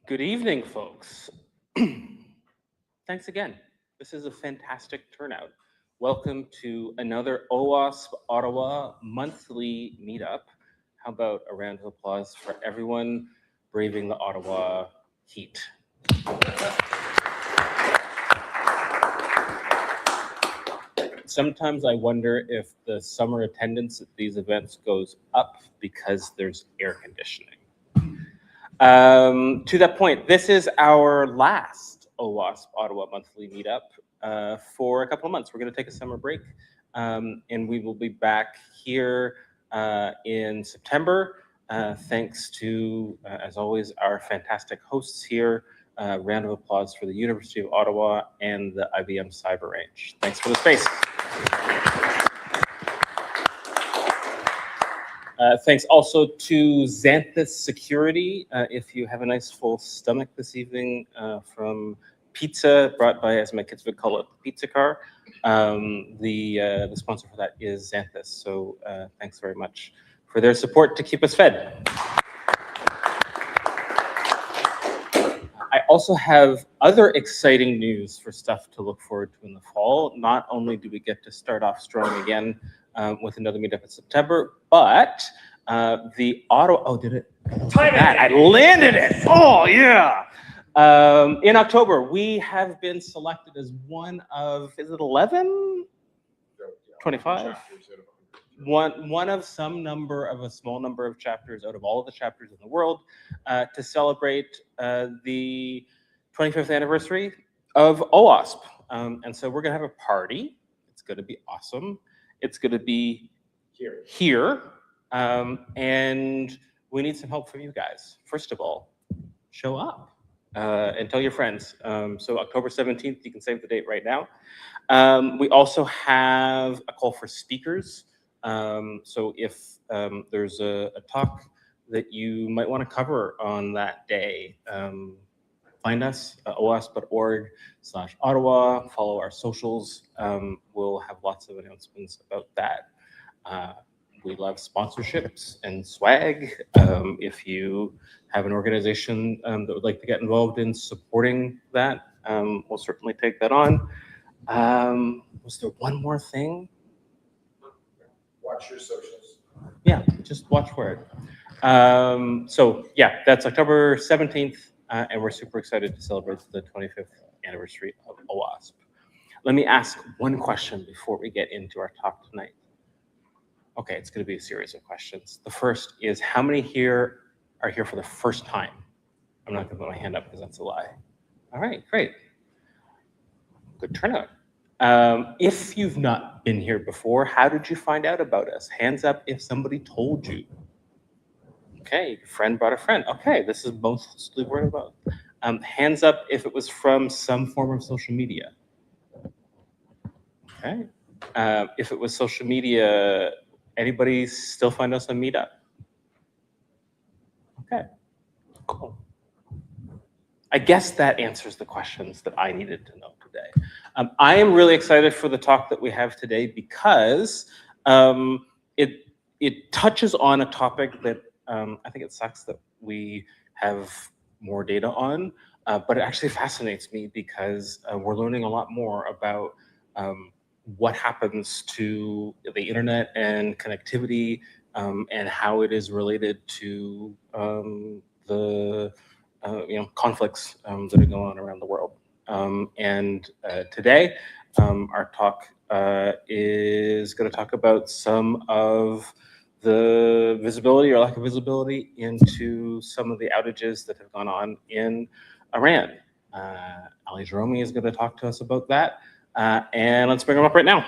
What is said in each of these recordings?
Good evening, folks. Thanks again. This is a fantastic turnout. Welcome to another OWASP Ottawa monthly meetup. How about a round of applause for everyone braving the Ottawa heat? Sometimes I wonder if the summer attendance at these events goes up because there's air conditioning. To that point, this is our last OWASP Ottawa monthly meetup for a couple of months. We're going to take a summer break, and we will be back here in September. Thanks to, as always, our fantastic hosts here. Round of applause for the University of Ottawa and the IBM Cyber Range. Thanks for the space. Thanks also to Xanthus Security. If you have a nice full stomach this evening from pizza brought by, as my kids would call it, the pizza car, the sponsor for that is Xanthus. So thanks very much for their support to keep us fed. I also have other exciting news for stuff to look forward to in the fall. Not only do we get to start off strong again with another meetup in September, but the Ottawa, oh, did it? I landed it. Oh, yeah. In October, we have been selected as one of, is it 11? 25? One of some number of a small number of chapters out of all of the chapters in the world to celebrate the 25th anniversary of OWASP. And so we're going to have a party. It's going to be awesome. It's going to be here. And we need some help from you guys. First of all, show up and tell your friends. So October 17th, you can save the date right now. We also have a call for speakers. So if there's a talk that you might want to cover on that day, find us at owasp.org/Ottawa, follow our socials. We'll have lots of announcements about that. We love sponsorships and swag. If you have an organization that would like to get involved in supporting that, we'll certainly take that on. Was there one more thing? Watch your socials. Yeah, just watch for it. So yeah, that's October 17th, and we're super excited to celebrate the 25th anniversary of OWASP. Let me ask one question before we get into our talk tonight. Okay, it's going to be a series of questions. The first is, how many here are here for the first time? I'm not going to put my hand up because that's a lie. All right, great. Good turnout. If you've not been here before, how did you find out about us? Hands up if somebody told you. Okay, your friend brought a friend. Okay, this is mostly word of mouth. Hands up if it was from some form of social media. Okay. If it was social media, anybody still find us on Meetup? Okay, cool. I guess that answers the questions that I needed to know today. I am really excited for the talk that we have today because it touches on a topic that I think it sucks that we have more data on, but it actually fascinates me because we're learning a lot more about what happens to the internet and connectivity and how it is related to the conflicts that are going on around the world. And today, our talk is going to talk about some of the visibility or lack of visibility into some of the outages that have gone on in Iran. Jahromi is going to talk to us about that. And let's bring him up right now.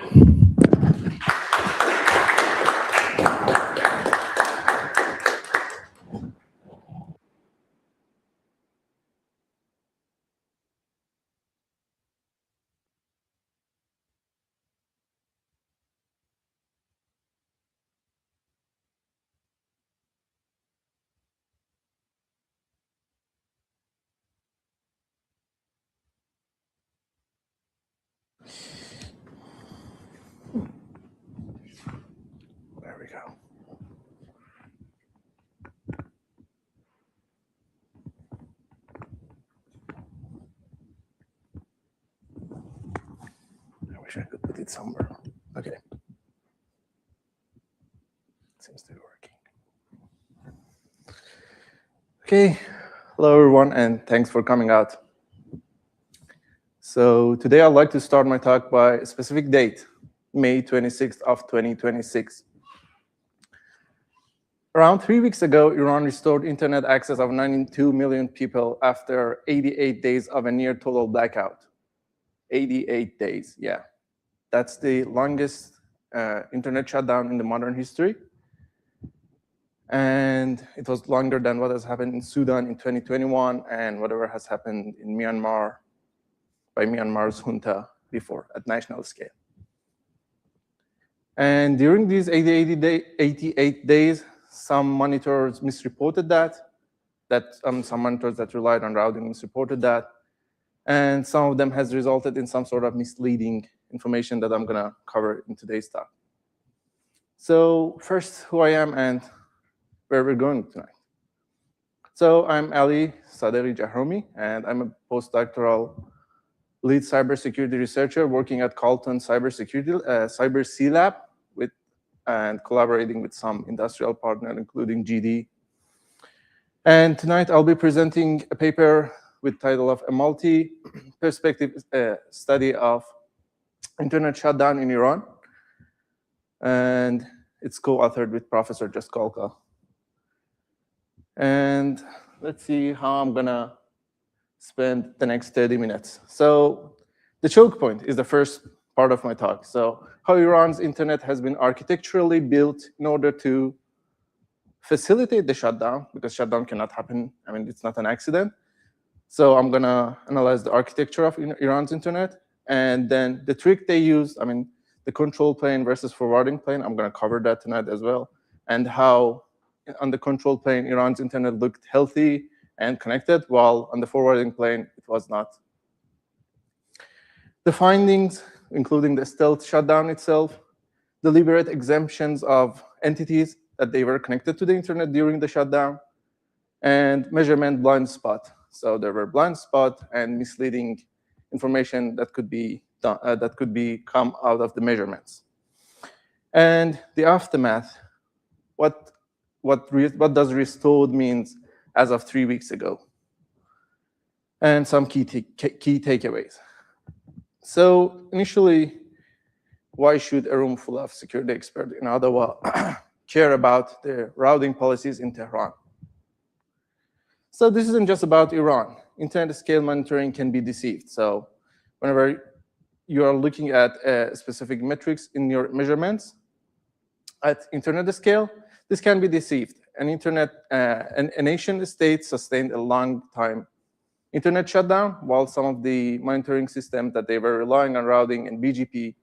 Actually, I could put it somewhere. Okay. Seems to be working. Okay. Hello, everyone, and thanks for coming out. So today I'd like to start my talk by a specific date, May 26th of 2026. Around 3 weeks ago, Iran restored internet access of 92 million people after 88 days of a near total blackout. 88 days, yeah. That's the longest internet shutdown in the modern history. And it was longer than what has happened in Sudan in 2021 and whatever has happened in Myanmar by Myanmar's junta before at national scale. And during these 88 days, some monitors misreported some monitors that relied on routing misreported that, and some of them has resulted in some sort of misleading information that I'm gonna cover in today's talk. So first, who I am and where we're going tonight. So I'm Ali Sadeghi Jahromi, and I'm a postdoctoral lead cybersecurity researcher working at Carleton Cyber C Lab and collaborating with some industrial partners, including GD. And tonight I'll be presenting a paper with title of a multi-perspective study of internet shutdown in Iran. And it's co-authored with Professor Jaskolka. And let's see how I'm gonna spend the next 30 minutes. So the choke point is the first part of my talk. So how Iran's internet has been architecturally built in order to facilitate the shutdown, because shutdown cannot happen. I mean, it's not an accident. So I'm gonna analyze the architecture of Iran's internet, and then the trick they used, I mean, the control plane versus forwarding plane, I'm gonna cover that tonight as well, and how on the control plane, Iran's internet looked healthy and connected, while on the forwarding plane, it was not. The findings, including the stealth shutdown itself, deliberate exemptions of entities that they were connected to the internet during the shutdown, and measurement blind spot. So there were blind spot and misleading information that could be come out of the measurements. And the aftermath, what does restored means as of 3 weeks ago, and some key takeaways. So initially, why should a room full of security experts in Ottawa care about the routing policies in Tehran? So this isn't just about Iran. Internet scale monitoring can be deceived. So whenever you are looking at specific metrics in your measurements at internet scale, this can be deceived. A nation state sustained a long time internet shutdown, while some of the monitoring systems that they were relying on routing and BGP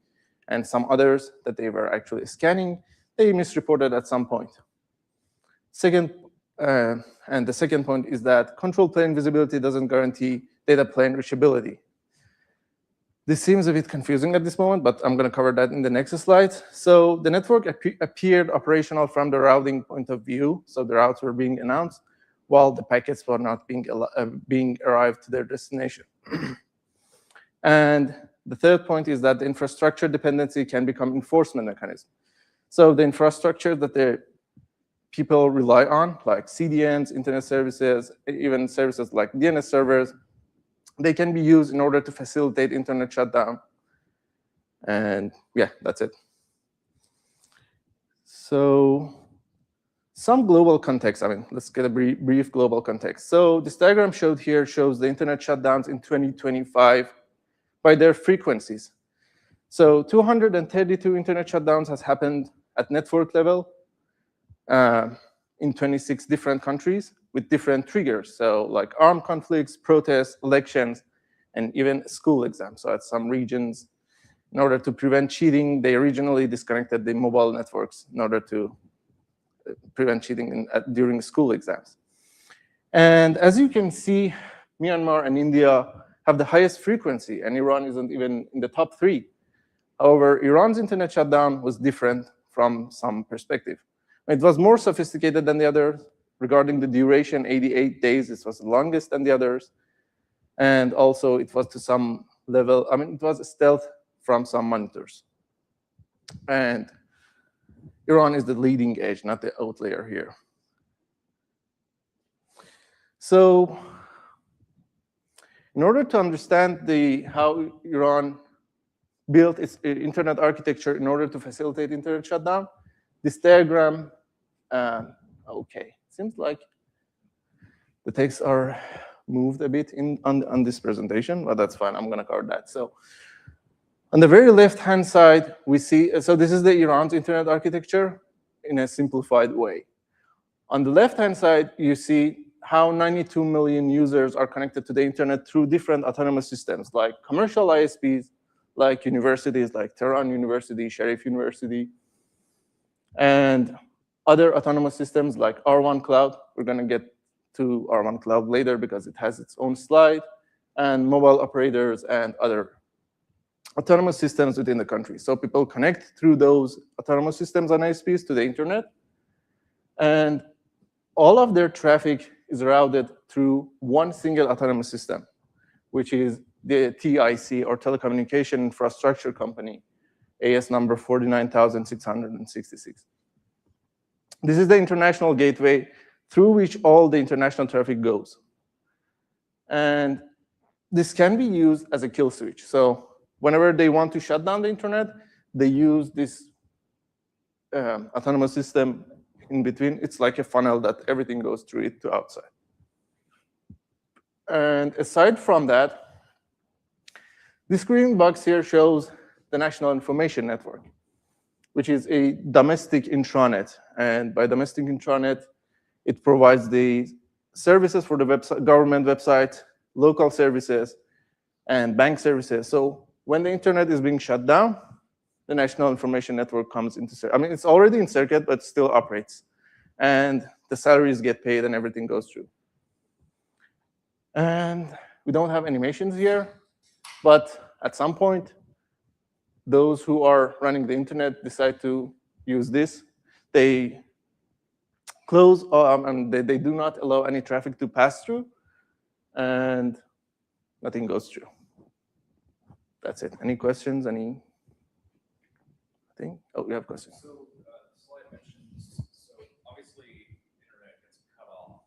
and some others that they were actually scanning, they misreported at some point. And the second point is that control plane visibility doesn't guarantee data plane reachability. This seems a bit confusing at this moment, but I'm going to cover that in the next slide. So the network appeared operational from the routing point of view. So the routes were being announced while the packets were not being arrived to their destination. And the third point is that the infrastructure dependency can become enforcement mechanism. So the infrastructure that the people rely on, like CDNs, internet services, even services like DNS servers, they can be used in order to facilitate internet shutdown. And yeah, that's it. So some global context. I mean, let's get a brief global context. So this diagram showed here shows the internet shutdowns in 2025 by their frequencies. So 232 internet shutdowns has happened at network level in 26 different countries with different triggers. So like armed conflicts, protests, elections, and even school exams. So at some regions, in order to prevent cheating, they regionally disconnected the mobile networks in order to prevent cheating during school exams. And as you can see, Myanmar and India have the highest frequency, and Iran isn't even in the top 3. However, Iran's internet shutdown was different from some perspective. It was more sophisticated than the others. Regarding the duration, 88 days, this was the longest than the others. And also, it was to some level, I mean, it was a stealth from some monitors. And Iran is the leading edge, not the outlier here. So in order to understand how Iran built its internet architecture in order to facilitate internet shutdown, this diagram, okay, seems like the texts are moved a bit on this presentation, but that's fine. I'm going to cover that. So on the very left-hand side, we see, so this is the Iran's internet architecture in a simplified way. On the left-hand side, you see how 92 million users are connected to the internet through different autonomous systems, like commercial ISPs, like universities, like Tehran University, Sharif University, and other autonomous systems like R1 Cloud. We're going to get to R1 Cloud later because it has its own slide, and mobile operators and other autonomous systems within the country. So people connect through those autonomous systems and ISPs to the internet, and all of their traffic is routed through one single autonomous system, which is the TIC, or Telecommunication Infrastructure Company, AS number 49666. This is the international gateway through which all the international traffic goes. And this can be used as a kill switch. So whenever they want to shut down the internet, they use this autonomous system in between. It's like a funnel that everything goes through it to outside. And aside from that, this green box here shows the National Information Network, which is a domestic intranet. And by domestic intranet, it provides the services for the government website, local services, and bank services. So when the internet is being shut down, the National Information Network comes into circuit. I mean, it's already in circuit, but still operates. And the salaries get paid and everything goes through. And we don't have animations here, but at some point, those who are running the internet decide to use this. They close, and they do not allow any traffic to pass through, and nothing goes through. That's it. Any questions? Anything? Oh, we have questions. So, slide mentions, so obviously internet gets cut off,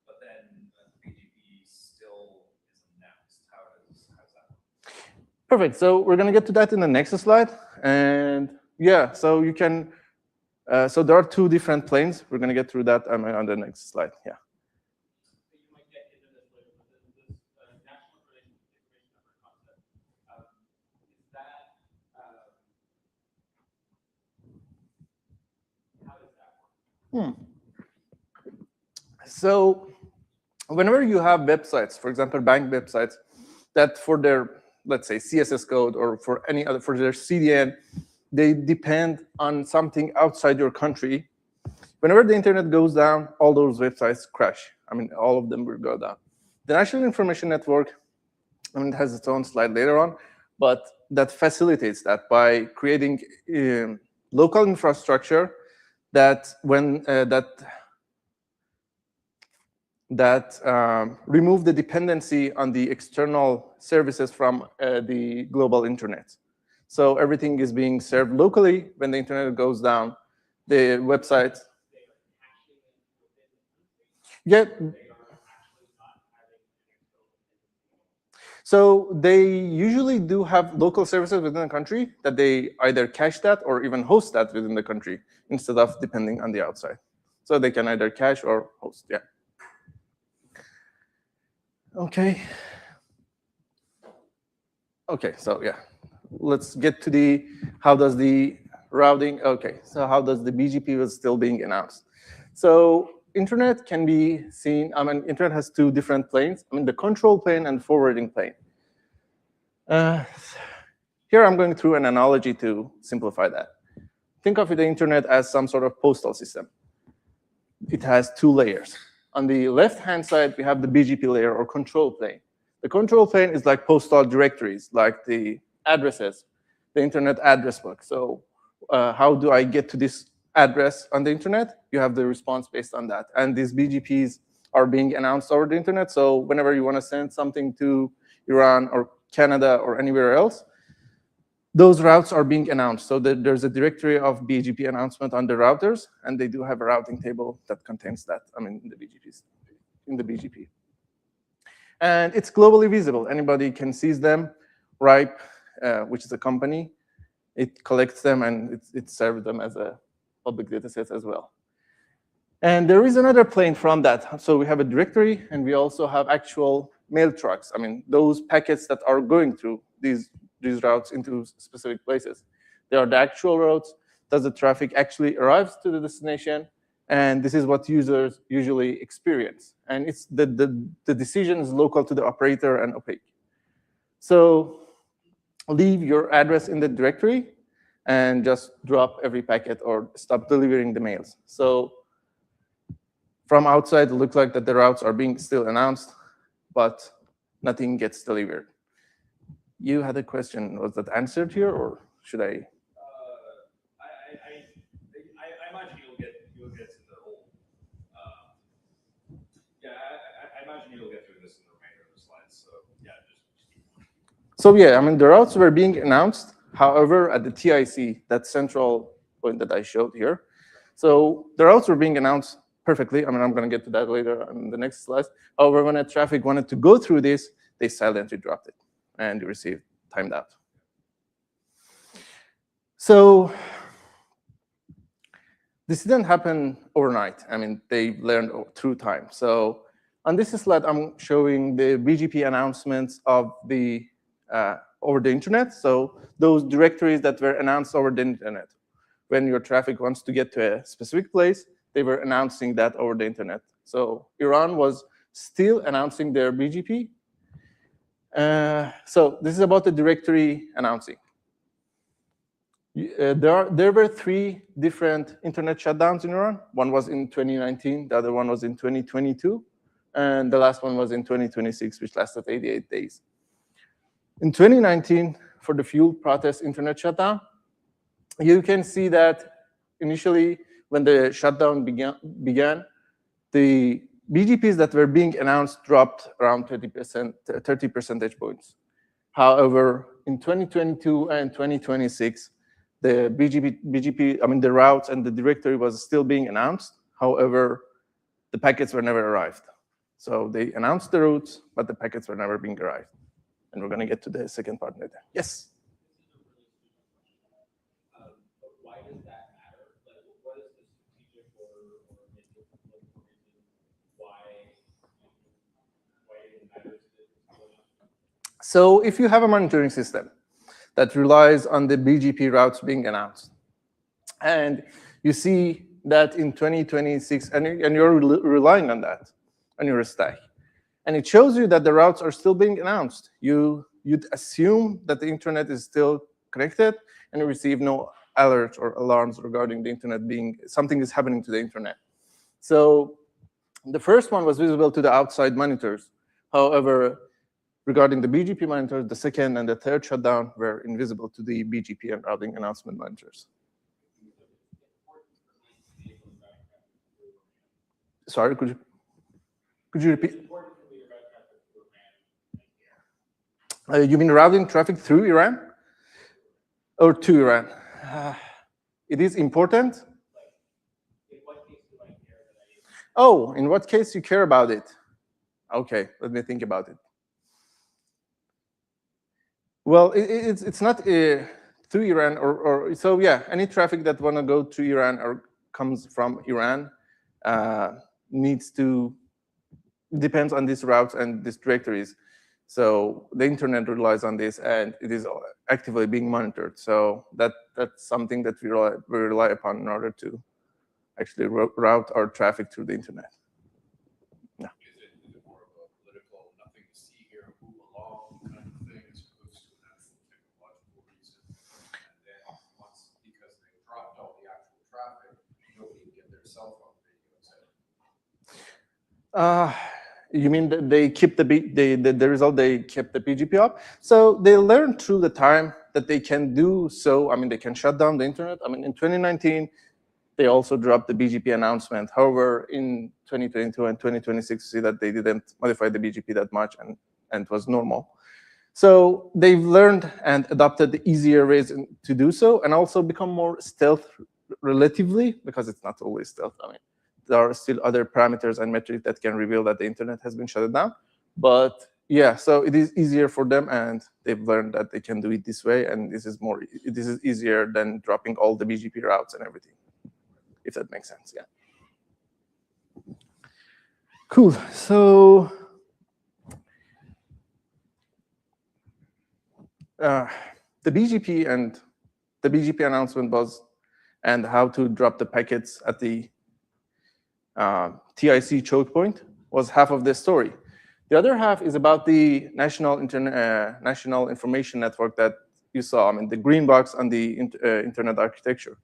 but then BGP still is announced. How does that work? Perfect. So we're going to get to that in the next slide. And yeah, so you can, so there are two different planes. We're going to get through that on the next slide. Yeah. You might get into this later, but this national information network concept, is that, how does that work? So whenever you have websites, for example, bank websites, that for their, let's say, CSS code or for any other, for their CDN, they depend on something outside your country. Whenever the internet goes down, all those websites crash. I mean, all of them will go down. The National Information Network, I mean, it has its own slide later on, but that facilitates that by creating local infrastructure that when remove the dependency on the external services from the global internet. So everything is being served locally. When the internet goes down, the website. Yeah. So they usually do have local services within the country that they either cache that or even host that within the country instead of depending on the outside. So they can either cache or host, yeah. Okay. Okay, so yeah, let's get to the, how does the routing, okay, so how does the BGP was still being announced? So internet can be seen, I mean, internet has two different planes, I mean, the control plane and forwarding plane. Here I'm going through an analogy to simplify that. Think of the internet as some sort of postal system. It has two layers. On the left-hand side, we have the BGP layer or control plane. The control plane is like postal directories, like the addresses, the internet address book. So how do I get to this address on the internet? You have the response based on that. And these BGPs are being announced over the internet. So whenever you want to send something to Iran or Canada or anywhere else, those routes are being announced. So there's a directory of BGP announcement on the routers, and they do have a routing table that contains that, in the BGP. And it's globally visible. Anybody can seize them. RIPE, which is a company, it collects them, and it serves them as a public data set as well. And there is another plane from that. So we have a directory, and we also have actual mail trucks. Those packets that are going through these routes into specific places. They are the actual routes. Does the traffic actually arrives to the destination? And this is what users usually experience. And it's the decision is local to the operator and opaque. So leave your address in the directory and just drop every packet or stop delivering the mails. So from outside, it looks like that the routes are being still announced, but nothing gets delivered. You had a question. Was that answered here, or should I? I imagine you'll get to the whole. I imagine you'll get through this in the remainder of the slides. So yeah, just keep going. So yeah, the routes were being announced. However, at the TIC, that central point that I showed here, so the routes were being announced perfectly. I'm going to get to that later on the next slide. However, when the traffic wanted to go through this, they silently dropped it, and you received timed out. So this didn't happen overnight. They learned through time. So on this slide, I'm showing the BGP announcements of the over the internet. So those directories that were announced over the internet. When your traffic wants to get to a specific place, they were announcing that over the internet. So Iran was still announcing their BGP. So this is about the directory announcing. There were 3 different internet shutdowns in Iran. One was in 2019, the other one was in 2022, and the last one was in 2026, which lasted 88 days. In 2019, for the fuel protest internet shutdown, you can see that initially, when the shutdown began, the BGPs that were being announced dropped around 30 percentage points. However, in 2022 and 2026, the BGP, the routes and the directory was still being announced. However, the packets were never arrived. So they announced the routes, but the packets were never being arrived. And we're going to get to the second part later. Yes? Why does that matter? What is the strategic or maybe political reason why it matters? So if you have a monitoring system that relies on the BGP routes being announced, and you see that in 2026, and you're relying on that on your stack, and it shows you that the routes are still being announced, you'd assume that the internet is still connected, and you receive no alerts or alarms regarding the internet something is happening to the internet. So the first one was visible to the outside monitors. However, regarding the BGP monitors, the second and the third shutdown were invisible to the BGP and routing announcement monitors. Sorry, could you repeat? You mean routing traffic through Iran or to Iran? It is important. Oh, in what case you care about it? Okay, let me think about it. Well, it's not through Iran or so yeah. Any traffic that want to go to Iran or comes from Iran depends on these routes and these directories. So the internet relies on this, and it is actively being monitored. So that's something that we rely upon in order to actually route our traffic through the internet. Yeah. Is it more of a political, nothing to see here, move along kind of thing, as opposed to an actual technological reason? And then once, because they dropped all the actual traffic, nobody can get their cell phone video, etc. You mean that they keep the result? They kept the BGP up. So they learned through the time that they can do so. They can shut down the internet. In 2019, they also dropped the BGP announcement. However, in 2022 and 2026, you see that they didn't modify the BGP that much, and it was normal. So they've learned and adopted the easier ways to do so, and also become more stealth relatively, because it's not always stealth. I mean, there are still other parameters and metrics that can reveal that the internet has been shut down. But yeah, so it is easier for them, and they've learned that they can do it this way, and this is easier than dropping all the BGP routes and everything, if that makes sense. Yeah. Cool. So the BGP announcement was, and how to drop the packets at the TIC choke point was half of the story. The other half is about the national information network that you saw. I mean, the green box on the internet architecture.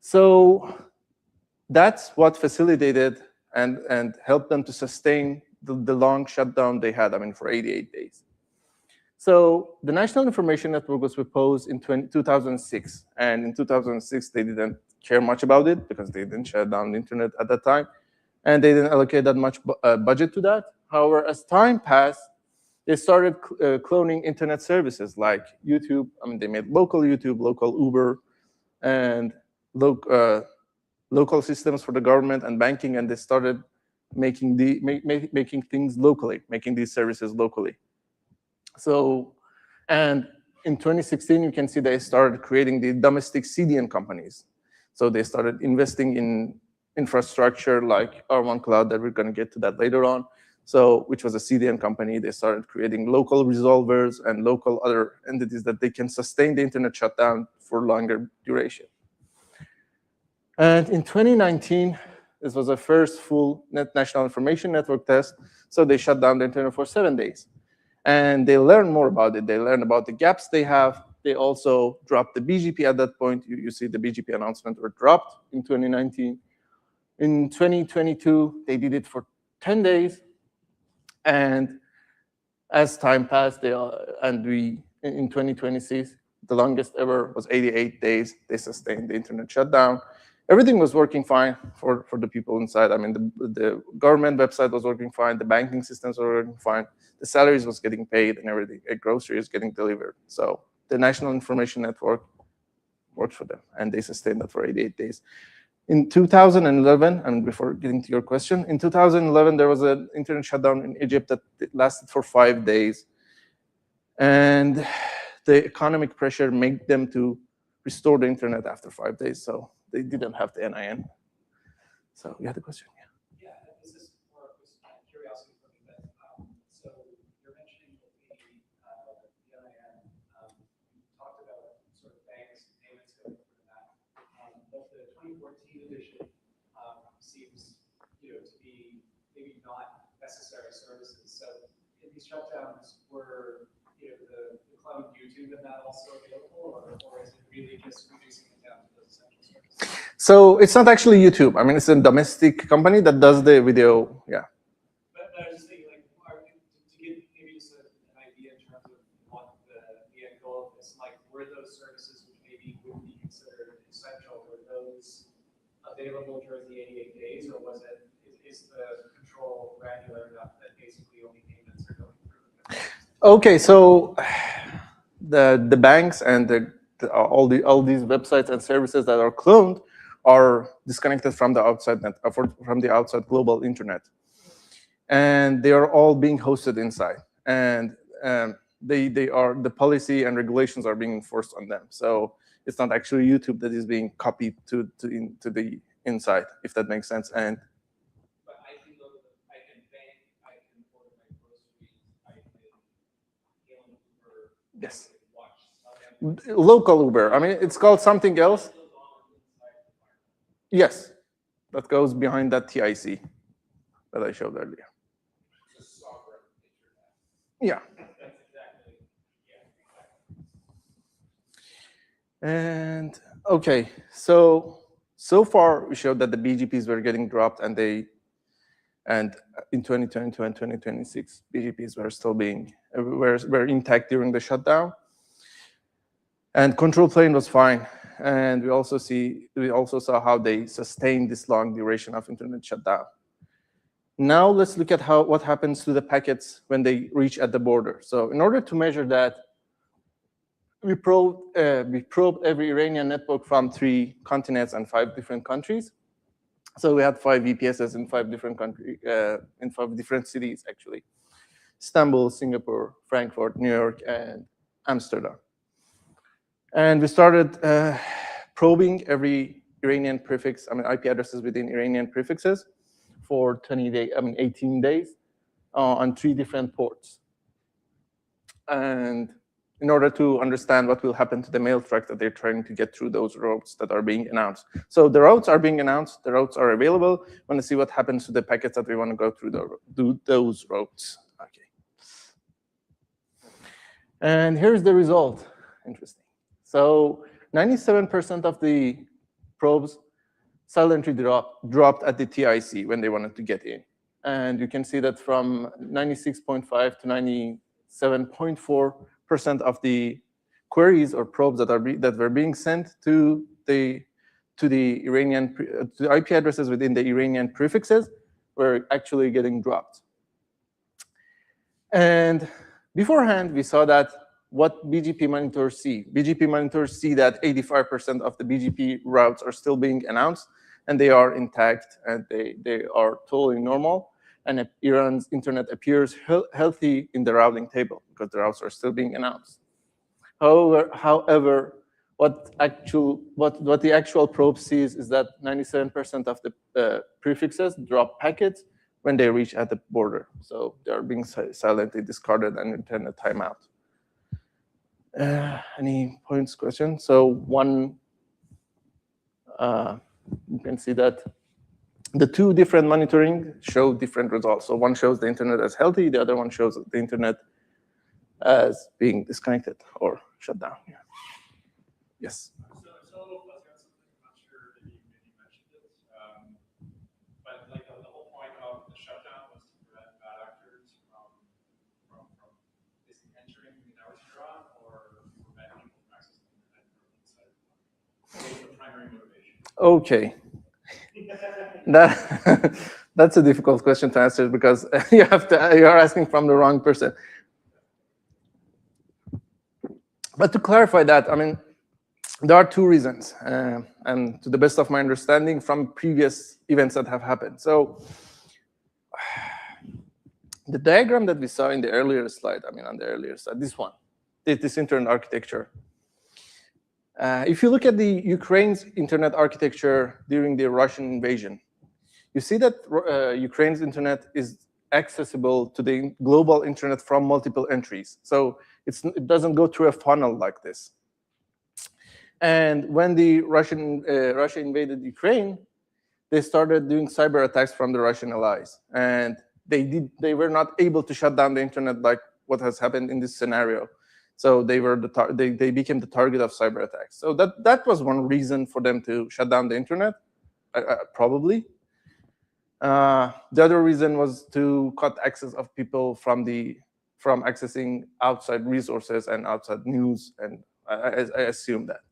So that's what facilitated and helped them to sustain the long shutdown they had. I mean, for 88 days. So the National Information Network was proposed in 2006, and in 2006 they didn't care much about it because they didn't shut down the internet at that time, and they didn't allocate that much budget to that. However, as time passed, they started cloning internet services like YouTube. I mean, they made local YouTube, local Uber, and local systems for the government and banking, and they started making making things locally, making these services locally. So, and in 2016, you can see they started creating the domestic CDN companies. So they started investing in infrastructure like R1 Cloud, that we're going to get to that later on. So, which was a CDN company. They started creating local resolvers and local other entities that they can sustain the internet shutdown for longer duration. And in 2019, this was the first full national information network test. So they shut down the internet for 7 days. And they learn more about it. They learn about the gaps they have. They also dropped the BGP at that point. You see the BGP announcement were dropped in 2019. In 2022, they did it for 10 days. And as time passed, in 2026, the longest ever was 88 days. They sustained the internet shutdown. Everything was working fine for the people inside. I mean, the government website was working fine. The banking systems were working fine. The salaries was getting paid and everything. A grocery is getting delivered. So the National Information Network worked for them, and they sustained that for 88 days. In 2011, and before getting to your question, in 2011, there was an internet shutdown in Egypt that lasted for 5 days. And the economic pressure made them to restore the internet after 5 days. So they didn't have the NIN. So you had a question? Yeah, this is more of curiosity for me. But, so you're mentioning the NIN. You talked about sort of banks, payments going through that. But the 2014 edition seems, to be maybe not necessary services. So in these shutdowns, were the cloud YouTube and that also available, or is it really just reducing it down to those essential services? So it's not actually YouTube. I mean, it's a domestic company that does the video. Yeah. But I was just thinking, like, to get maybe just an idea in terms of what the end goal of this, like, were those services which maybe wouldn't be considered essential, were those available during the 88 days, or is the control granular enough that basically only payments are going through? Okay, so the banks and all these websites and services that are cloned are disconnected from the outside from the outside global internet, and they are all being hosted inside, and the policy and regulations are being enforced on them. So it's not actually YouTube that is being copied to the inside, if that makes sense. And but I can go to I can bank, I can order my groceries, I can hail an Uber, yes, I can watch. Local Uber. I mean, it's called something else. Yes, that goes behind that TIC that I showed earlier. It's a sovereign internet. Yeah. That's exactly, yeah, exactly. And okay, so far we showed that the BGPs were getting dropped, and in 2022 and 2026, BGPs were still were intact during the shutdown, and control plane was fine. And we also saw how they sustained this long duration of internet shutdown. Now let's look at what happens to the packets when they reach at the border. So in order to measure that, we probed every Iranian network from 3 continents and 5 different countries. So we had 5 VPSs in 5 different in 5 different cities, actually: Istanbul, Singapore, Frankfurt, New York, and Amsterdam. And we started probing every Iranian prefix, IP addresses within Iranian prefixes for 18 days on 3 different ports. And in order to understand what will happen to the mail track that they're trying to get through those routes that are being announced. So the routes are being announced, the routes are available. We want to see what happens to the packets that we want to go through those routes. Okay. And here's the result. Interesting. So 97% of the probes silently dropped at the TIC when they wanted to get in. And you can see that from 96.5 to 97.4% of the queries or probes that were being sent to the Iranian to the IP addresses within the Iranian prefixes were actually getting dropped. And beforehand, we saw that what BGP monitors see. BGP monitors see that 85% of the BGP routes are still being announced, and they are intact, and they are totally normal. And Iran's internet appears healthy in the routing table because the routes are still being announced. However, what the actual probe sees is that 97% of the prefixes drop packets when they reach at the border. So they are being silently discarded and returned a timeout. Any points, questions? So one, you can see that the 2 different monitoring show different results. So one shows the internet as healthy, the other one shows the internet as being disconnected or shut down. Yeah. Yes. So a little fuzzy on something. I'm not sure if you maybe mentioned it, but like the whole point of the shutdown was to prevent bad actors from basically entering the network you're on, or prevent people from accessing the internet from inside. What was the primary motivation? Okay. That's a difficult question to answer because you're asking from the wrong person. But to clarify that, there are 2 reasons, and to the best of my understanding from previous events that have happened. So the diagram that we saw in the earlier slide, on the earlier slide, this one, this internet architecture. If you look at the Ukraine's internet architecture during the Russian invasion, you see that Ukraine's internet is accessible to the global internet from multiple entries. So it doesn't go through a funnel like this. And when the Russia invaded Ukraine, they started doing cyber attacks from the Russian allies, and they were not able to shut down the internet like what has happened in this scenario. So they became the target of cyber attacks. So that was one reason for them to shut down the internet, probably. The other reason was to cut access of people from accessing outside resources and outside news, and I assume that.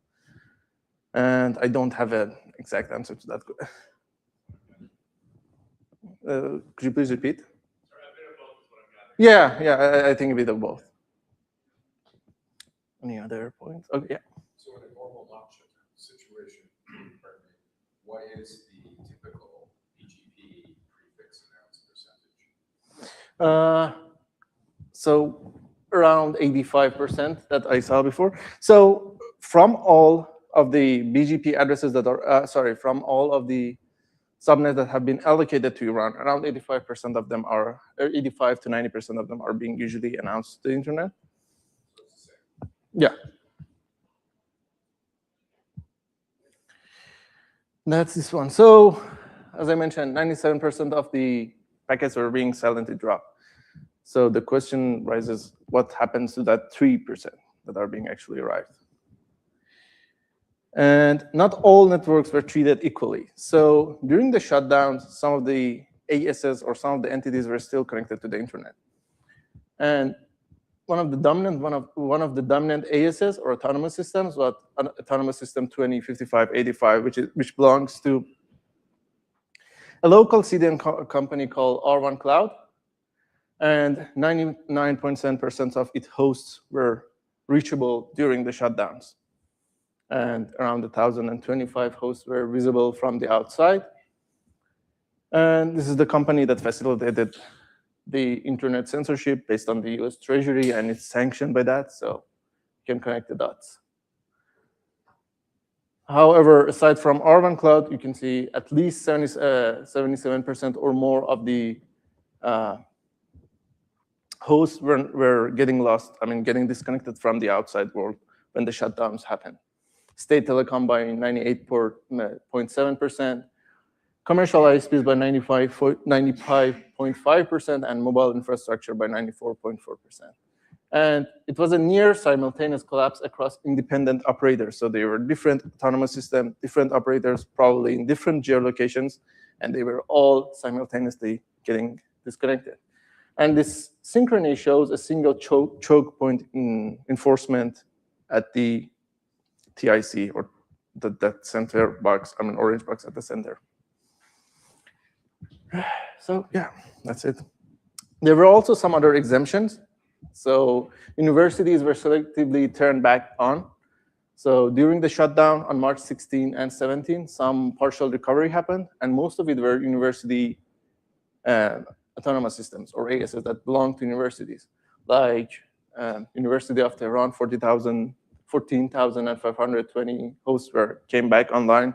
And I don't have an exact answer to that. Could you please repeat? Sorry, a bit of both is what I'm gathering. Yeah, I think a bit of both. Any other points? Okay, yeah. So in a normal non-shutdown situation, what is the typical BGP prefix announce percentage? So around 85% that I saw before. So from all of the BGP addresses that are, from all of the subnets that have been allocated to Iran, around 85% of them are, 85 to 90% of them are being usually announced to the internet. So it's the same. Yeah. That's this one. So as I mentioned, 97% of the packets are being silently dropped. So the question rises, what happens to that 3% that are being actually arrived? And not all networks were treated equally. So during the shutdowns, some of the ASs or some of the entities were still connected to the internet. And one of the dominant ASs or autonomous systems was autonomous system 205585, which belongs to a local CDN company called R1 Cloud, and 99.7% of its hosts were reachable during the shutdowns. And around 1,025 hosts were visible from the outside. And this is the company that facilitated the internet censorship based on the US Treasury, and it's sanctioned by that, so you can connect the dots. However, aside from R1 Cloud, you can see at least 77% or more of the hosts were getting lost, getting disconnected from the outside world when the shutdowns happen. State telecom by 98.7%, commercial ISPs by 95.5%, and mobile infrastructure by 94.4%. And it was a near simultaneous collapse across independent operators. So they were different autonomous systems, different operators, probably in different geolocations, and they were all simultaneously getting disconnected. And this synchrony shows a single choke point in enforcement at the TIC, or that center box, orange box at the center. So yeah, that's it. There were also some other exemptions. So universities were selectively turned back on. So during the shutdown on March 16 and 17, some partial recovery happened, and most of it were university autonomous systems, or ASs, that belong to universities, like University of Tehran, 14,520 hosts came back online,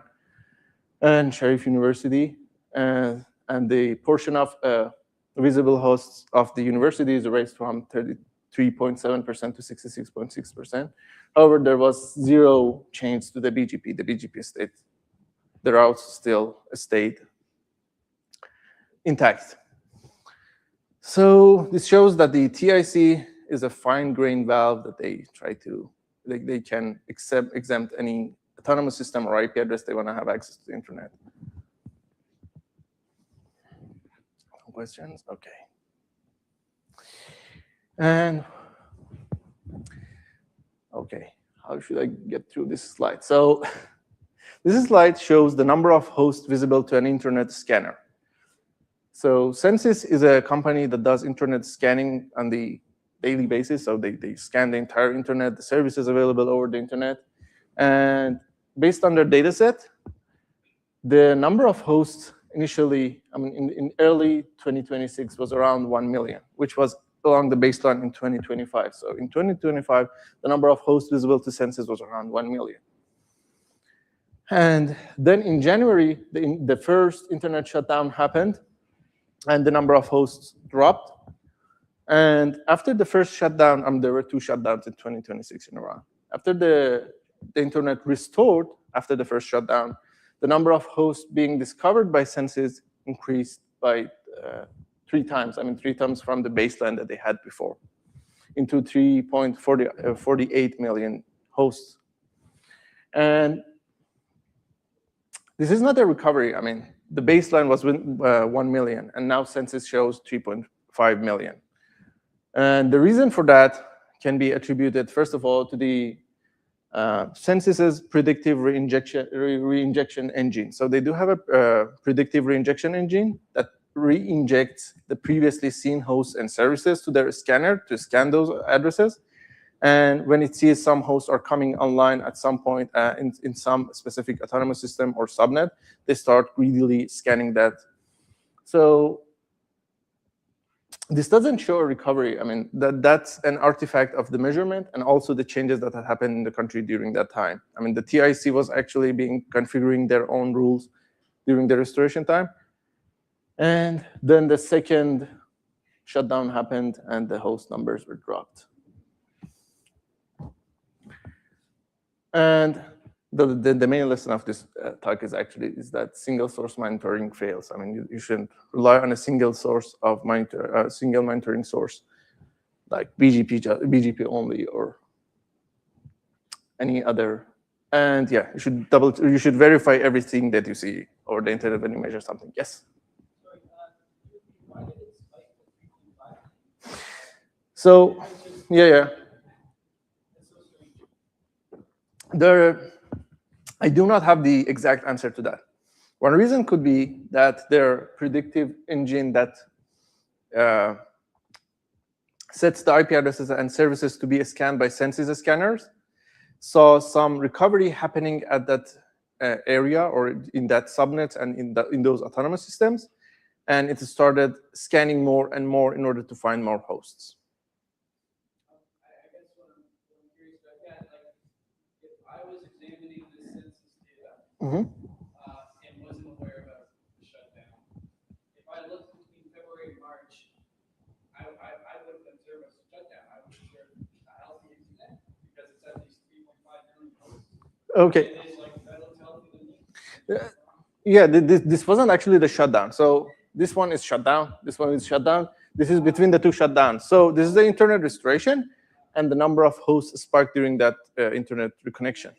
and Sharif University, and the portion of visible hosts of the university is raised from 33.7% to 66.6%. However, there was zero change to the BGP. The BGP stayed, the routes still stayed intact. So this shows that the TIC is a fine-grained valve that they try to, they can exempt any autonomous system or IP address they want to have access to the internet. Questions? Okay. And okay, how should I get through this slide? So this slide shows the number of hosts visible to an internet scanner. So Census is a company that does internet scanning on the daily basis. So they scan the entire internet, the services available over the internet. And based on their data set, the number of hosts initially, in early 2026 was around 1 million, which was along the baseline in 2025. So in 2025, the number of hosts visible to Census was around 1 million. And then in January, the first internet shutdown happened, and the number of hosts dropped. And after the first shutdown, there were two shutdowns in 2026 in Iran. After the internet restored after the first shutdown, the number of hosts being discovered by Census increased by 3 times. 3 times from the baseline that they had before, into 3.48 million hosts. And this is not a recovery. The baseline was 1 million, and now Census shows 3.5 million. And the reason for that can be attributed, first of all, to the Census's predictive reinjection engine. So they do have a predictive reinjection engine that reinjects the previously seen hosts and services to their scanner to scan those addresses. And when it sees some hosts are coming online at some point in some specific autonomous system or subnet, they start greedily scanning that. So this doesn't show a recovery. That's an artifact of the measurement and also the changes that had happened in the country during that time. The TIC was actually configuring their own rules during the restoration time. And then the second shutdown happened and the host numbers were dropped. And the main lesson of this talk is that single source monitoring fails. You shouldn't rely on a single source of single monitoring source, like BGP only or any other. And yeah, you should verify everything that you see over the internet when you measure something. Yes. So yeah. I do not have the exact answer to that. One reason could be that their predictive engine that sets the IP addresses and services to be scanned by census scanners saw some recovery happening at that area or in that subnet and in those autonomous systems, and it started scanning more and more in order to find more hosts. I guess what I'm curious about that, like, if I was examining the census data and wasn't aware about the shutdown, if I looked between February and March, I wouldn't observe a shutdown. I would observe a healthy internet because it's at least 3.5 million hosts. Okay. And it is like that looks healthy to me. Yeah, this wasn't actually the shutdown. So this one is shutdown. This one is shutdown. This is between the two shutdowns. So this is the internet restoration, and the number of hosts spiked during that internet reconnection.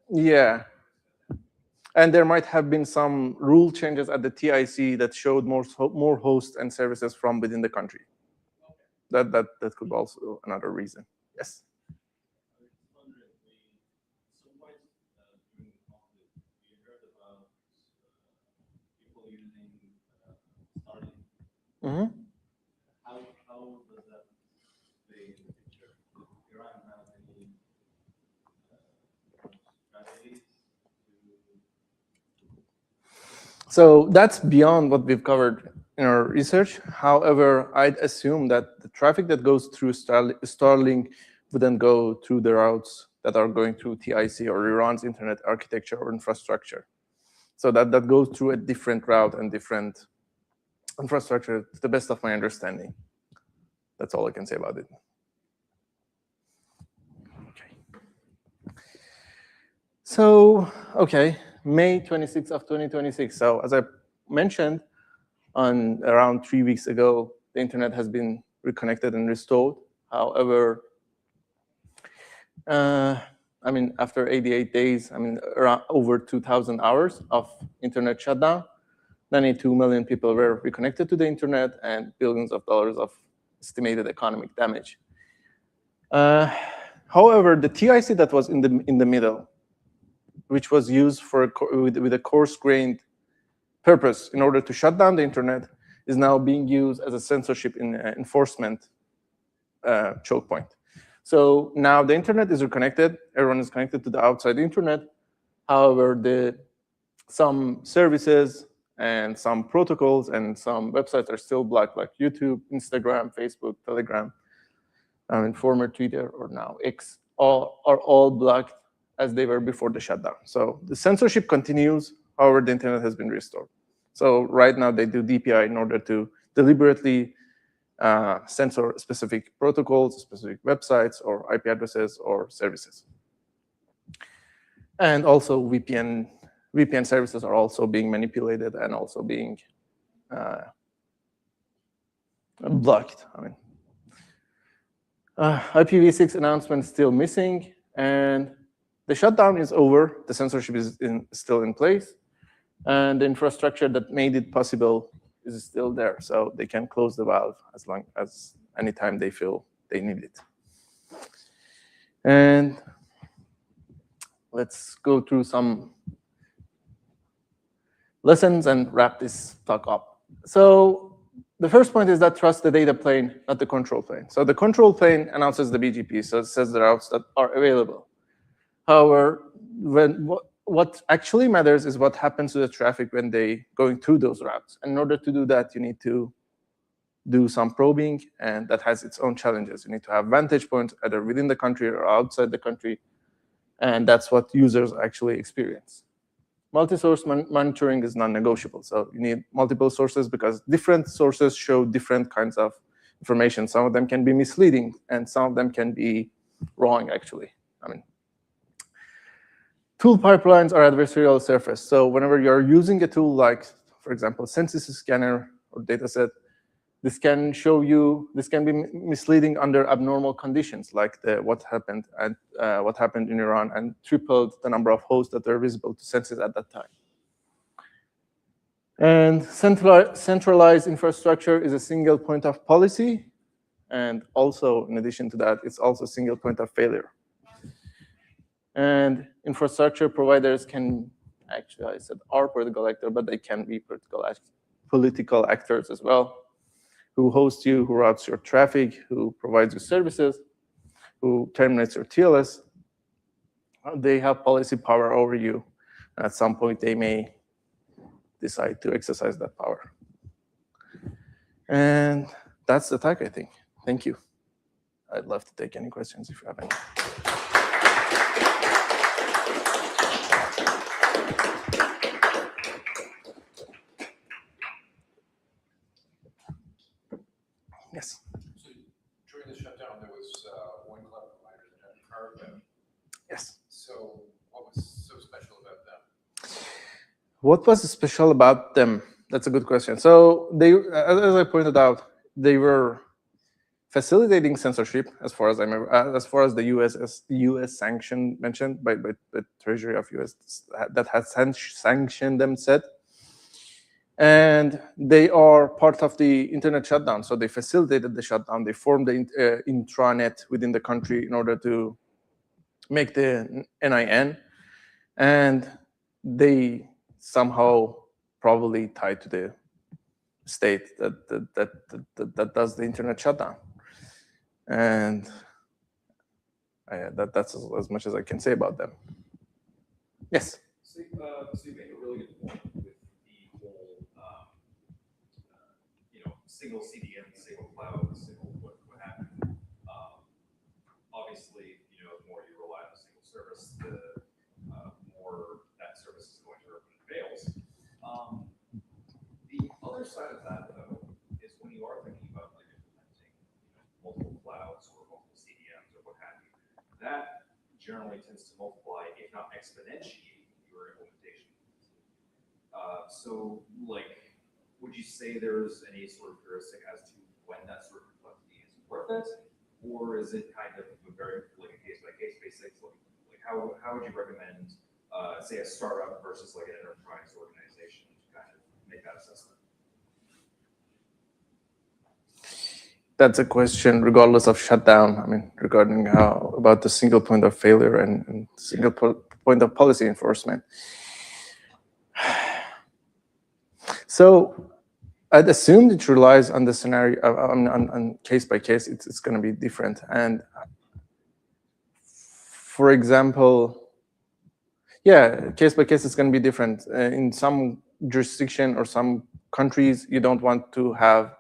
Yeah. And there might have been some rule changes at the TIC that showed more hosts and services from within the country. That could be also another reason. Yes. Mm-hmm. How does that play in the picture? Does Iran have any strategies to... So that's beyond what we've covered in our research. However, I'd assume that the traffic that goes through Starlink wouldn't go through the routes that are going through TIC or Iran's internet architecture or infrastructure. So that goes through a different route and different infrastructure, to the best of my understanding. That's all I can say about it. Okay. So, okay, May 26th of 2026. So as I mentioned, on around 3 weeks ago, the internet has been reconnected and restored. However, after 88 days, around over 2,000 hours of internet shutdown, 92 million people were reconnected to the internet, and billions of dollars of estimated economic damage. However, the TIC that was in the middle, which was used with a coarse-grained purpose in order to shut down the internet, is now being used as a censorship enforcement choke point. So now the internet is reconnected. Everyone is connected to the outside internet. However, some services and some protocols and some websites are still blocked, like YouTube, Instagram, Facebook, Telegram, former Twitter, or now X, are all blocked as they were before the shutdown. So the censorship continues. However, the internet has been restored. So right now they do DPI in order to deliberately censor specific protocols, specific websites, or IP addresses, or services. And also VPN services are also being manipulated and also being blocked. IPv6 announcement still missing, and the shutdown is over. The censorship is still in place, and the infrastructure that made it possible is still there. So they can close the valve as long as anytime they feel they need it. And let's go through some lessons and wrap this talk up. So the first point is that trust the data plane, not the control plane. So the control plane announces the BGP, so it says the routes that are available. However, what actually matters is what happens to the traffic when they going through those routes. And in order to do that, you need to do some probing, and that has its own challenges. You need to have vantage points either within the country or outside the country, and that's what users actually experience. Multi-source monitoring is non-negotiable. So you need multiple sources because different sources show different kinds of information. Some of them can be misleading, and some of them can be wrong, actually. Tool pipelines are adversarial surface. So whenever you're using a tool like, for example, census scanner or dataset, this can be misleading under abnormal conditions, like what happened in Iran and tripled the number of hosts that are visible to census at that time. And centralized infrastructure is a single point of policy, and also, in addition to that, it's also a single point of failure. And infrastructure providers can Actually, I said are political actors, but they can be political actors as well, who host you, who routes your traffic, who provides you services, who terminates your TLS. They have policy power over you. At some point, they may decide to exercise that power. And that's the talk, I think. Thank you. I'd love to take any questions if you have any. Yes. So during the shutdown, there was one cloud provider that had carved out. Yes. So what was so special about them? What was special about them? That's a good question. So they, as I pointed out, they were facilitating censorship, as far as I remember, as far as the U.S. sanction mentioned by the Treasury of U.S. that has sanctioned them said. And they are part of the internet shutdown. So they facilitated the shutdown. They formed the intranet within the country in order to make the NIN. And they somehow probably tied to the state that does the internet shutdown. And that's as much as I can say about them. Yes? So you make a really good point with the whole, single CDN, single cloud, single what have you. Obviously, the more you rely on a single service, the more that service is going to open and fails. The other side of that, though, is when you are thinking about like implementing multiple clouds or multiple CDNs or what have you, that generally tends to multiply, if not exponentiate, your implementation. So, like, would you say there's any sort of heuristic as to when that sort of complexity is worth it, or is it kind of a very like a case-by-case basis? Like how would you recommend, say, a startup versus like an enterprise organization to kind of make that assessment? That's a question regardless of shutdown. I mean, regarding about the single point of failure and single point of policy enforcement. So I'd assume it relies on the scenario, on case by case, it's going to be different. And for example, yeah, case by case, it's going to be different. In some jurisdiction or some countries, you don't want to have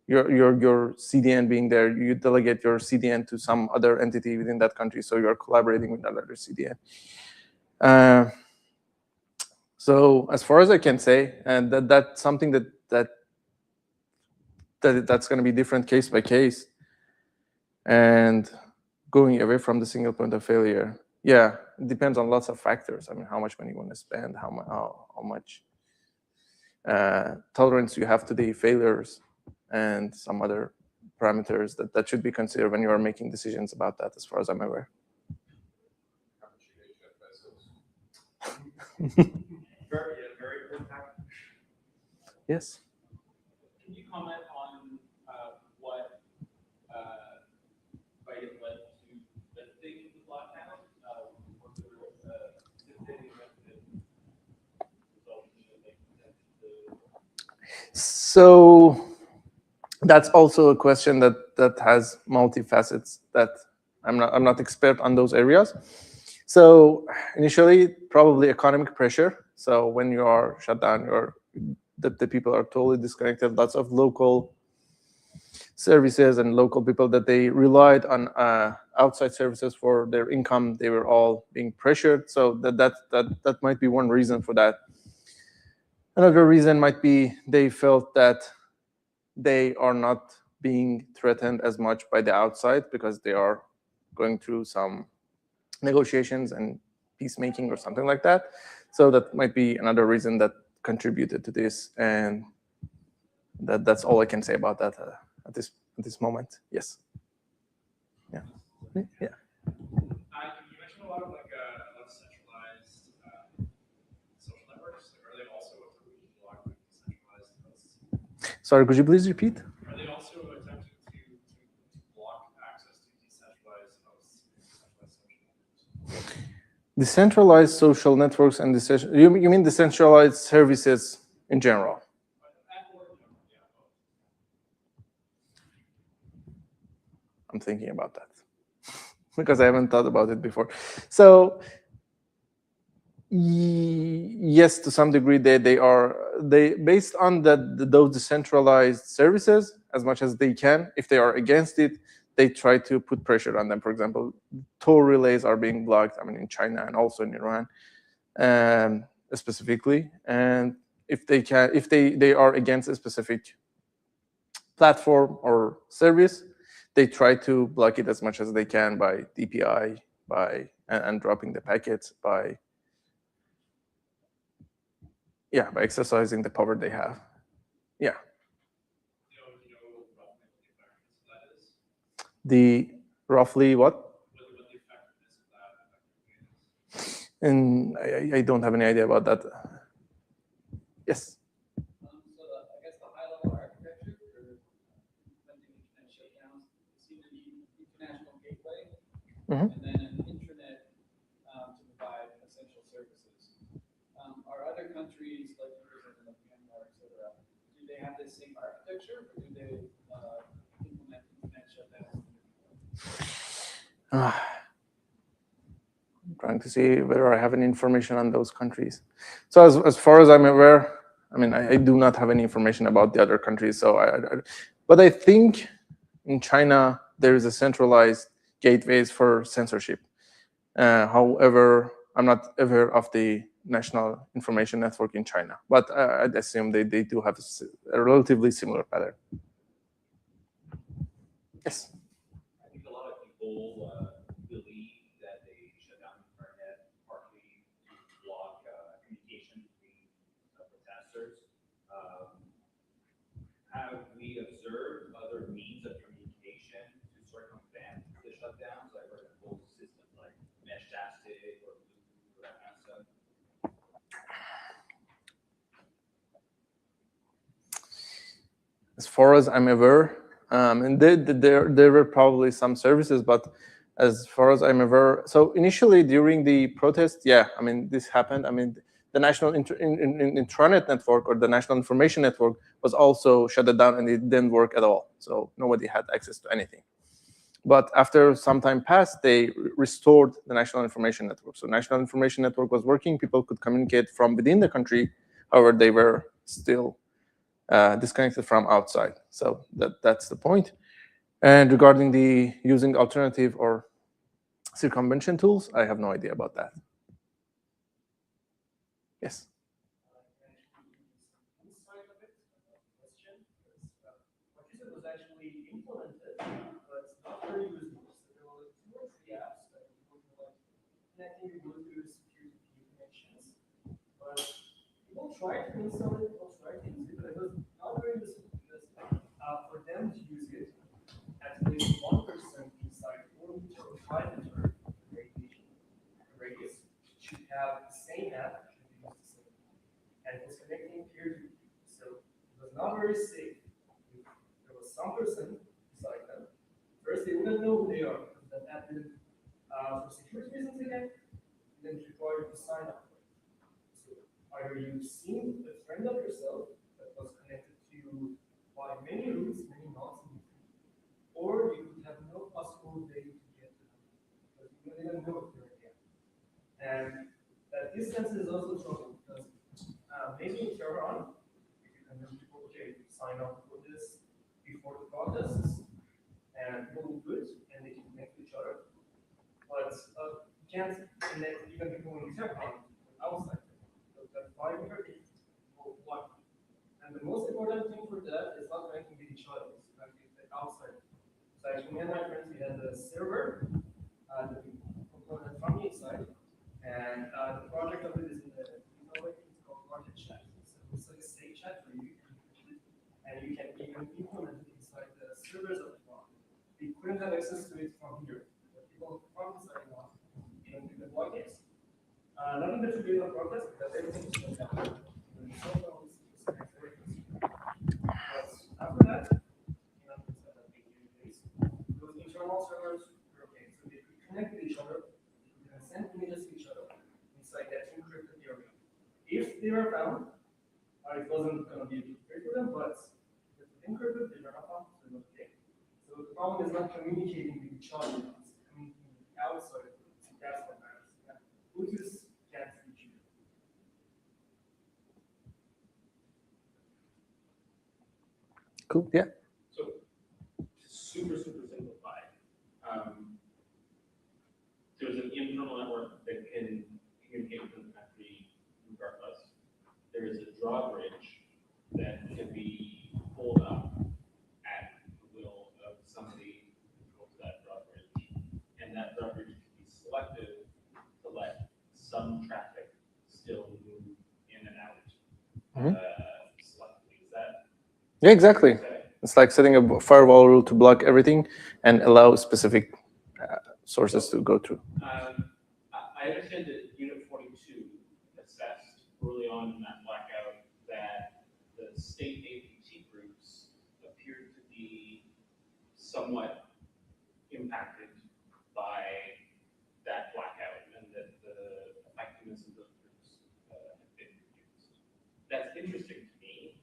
your CDN being there. You delegate your CDN to some other entity within that country, so you're collaborating with another CDN. So as far as I can say, and that's something that's going to be different case by case, and going away from the single point of failure. Yeah, it depends on lots of factors. I mean, how much money you want to spend, how much tolerance you have to the failures, and some other parameters that should be considered when you are making decisions about that, as far as I'm aware. Very important topic. Yes. Can you comment on what might have led to lifting the blackout? Was there anticipating that resulted in So that's also a question that has multifacets that I'm not expert on those areas. So initially, probably economic pressure. So when you are shut down, the people are totally disconnected. Lots of local services and local people that they relied on outside services for their income, they were all being pressured. So that might be one reason for that. Another reason might be they felt that they are not being threatened as much by the outside because they are going through some negotiations and peacemaking or something like that. So that might be another reason that contributed to this, and that's all I can say about that at this moment. Yes. Yeah. Yeah. you mentioned a lot of centralized social networks. Are they also attempting to block decentralized hosts? Sorry, could you please repeat? Are they also attempting to block access to decentralized hosts, decentralized social networks? Decentralized social networks and you mean decentralized services in general? I'm thinking about that because I haven't thought about it before. So yes, to some degree, they based on those decentralized services as much as they can. If they are against it, they try to put pressure on them. For example, toll relays are being blocked. I mean, in China and also in Iran, specifically. And if they are against a specific platform or service, they try to block it as much as they can by DPI, and dropping the packets by exercising the power they have. Yeah. The roughly what? And I don't have any idea about that. Yes. So I guess the high-level architecture for implementing internet shutdowns seem to be international gateway, and then an intranet to provide essential services. Are other countries like Myanmar, et cetera, do they have the same architecture, or do they implement internet shutdowns? Trying to see whether I have any information on those countries. So as far as I'm aware, I mean, I do not have any information about the other countries. So but I think in China there is a centralized gateways for censorship. However, I'm not aware of the national information network in China, but I'd assume they do have a relatively similar pattern. Yes. I think a lot of people believe that they shut down the internet partly to block communication between protesters. Have we observed other means of communication to circumvent the shutdowns, like for example, systems like mesh tastic or Bluetooth or that kind of stuff? As far as I'm aware, and there were probably some services, but as far as I'm aware, so initially during the protest, yeah, I mean, this happened. I mean, the national intranet network or the national information network was also shut down, and it didn't work at all. So nobody had access to anything. But after some time passed, they restored the national information network. So national information network was working. People could communicate from within the country. However, they were still disconnected from outside. So that's the point. And regarding the using alternative or circumvention tools, I have no idea about that. Yes. What you said was actually implemented, but not very usable. So there were two or three apps that were like connecting your Bluetooth security connections, but people tried to install it, people tried to use it, but it was not very useful because for them to use it, at least one person inside 4 meter or 5 meter radius should have the same app, should use the same, and it was connecting peer-to-peer, so it was not very safe. There was some person beside them. First, they wouldn't know who they are because that app didn't, for security reasons again, didn't require you to sign up for it. So either you've seen a friend of yourself that was connected to you by many routes, many nodes, or you would have no possible way to get to them because you didn't know if they're there. And that distance is also trouble because maybe in Tehran, if you can people, okay, sign up for this before the protests, and people will do it, and they can connect to each other. But you can't connect even people in Tehran outside. So that 5 meter people block. And the most important thing for that is not connecting with each other, it's connecting with the outside. So actually, me and my friends, we had a server that we component from the inside, and the project of it is in the it's called market chat. So it's like a safe chat for you, and you can even implement it inside the servers of the block. We couldn't have access to it from here. The people from inside the block, even with the blockades. Nothing that should be on protest because everything is shut down. But after that, those internal servers were okay. So they could connect with each other, they could send images to each other. they were found, it wasn't going to be great for them, but if they encrypted, they were not found, so they're okay. So the problem is not communicating with each other, it's communicating with the outside. So that's what matters. Yeah. Bluetooth can't reach you. Cool. Yeah. So, super simplified. There's an internal network that can communicate within the country regardless. There is a drawbridge that can be pulled up at the will of somebody who controls that drawbridge. And that drawbridge can be selected to let some traffic still move in and out selectively. Is that? Yeah, exactly. It's like setting a firewall rule to block everything and allow specific sources to go through. I understand that Unit 42 assessed early on in that blackout that the state APT groups appeared to be somewhat impacted by that blackout and that the effectiveness of those groups have been reduced. That's interesting to me.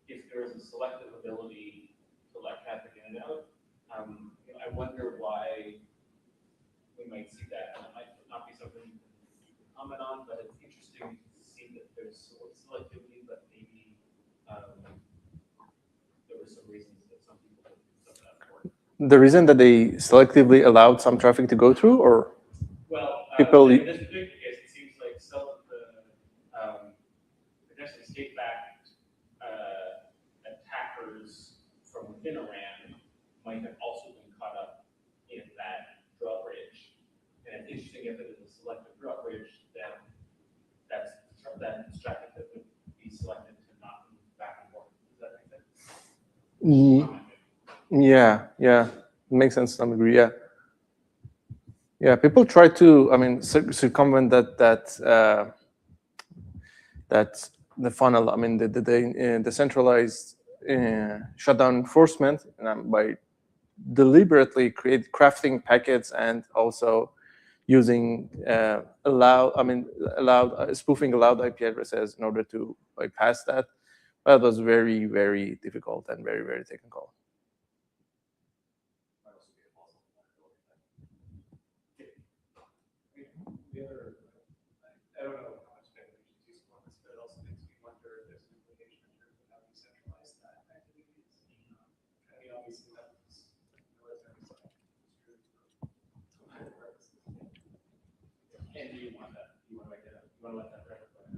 If there is a selective ability to let traffic in and out, I wonder why we might see that. And it might not be something you can comment on, but it's interesting to see that there's selectivity, but maybe there were some reasons that some people didn't set that for. The reason that they selectively allowed some traffic to go through, or well, people. In this particular case, it seems like some of the potentially state-backed attackers from within Iran might have also been caught up in that drawbridge. And it's interesting if it is a selective drawbridge, then that's traffic that would be selected to not move back and forth. Does that make sense? Yeah, it makes sense to some degree. Yeah. People try to, circumvent that the funnel. The centralized shutdown enforcement by deliberately crafting packets and also using spoofing allowed IP addresses in order to bypass that. That was very, very difficult and very, very technical. I don't know how much better we should use on this, but it also makes me wonder if there's an implication in terms of how we centralize that activities. I mean, obviously that's military side. And do you want that? You want to let that record play?